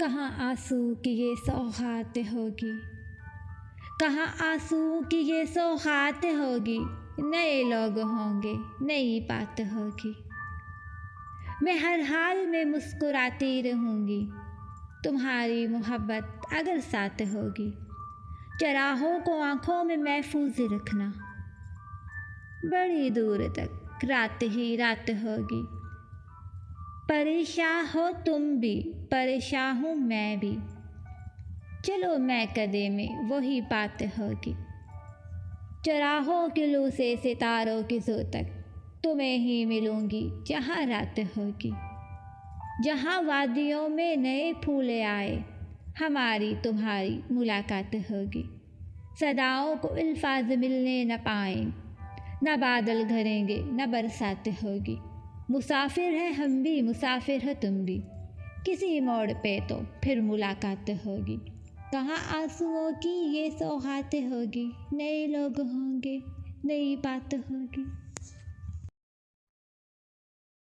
कहाँ आंसू की ये सौगात होगी, कहाँ आंसू की ये सौगात होगी, नए लोग होंगे नई बात होगी। मैं हर हाल में मुस्कुराती रहूँगी, तुम्हारी मोहब्बत अगर साथ होगी। चराहों को आँखों में महफूज रखना, बड़ी दूर तक रात ही रात होगी। परेशान हो तुम भी, परेशान हूँ मैं भी, चलो मैं कदे में वही बात होगी। चराहों के लू से सितारों की सो तक तुम्हें ही मिलूंगी जहाँ रात होगी। जहाँ वादियों में नए फूल आए, हमारी तुम्हारी मुलाकात होगी। सदाओं को अल्फाज मिलने न पाए, न बादल घरेंगे न बरसात होगी। मुसाफिर हैं हम भी, मुसाफिर हो तुम भी, किसी मोड़ पे तो फिर मुलाकात होगी। कहाँ आंसुओं की ये सौगात होगी, नए लोग होंगे नई बात होगी।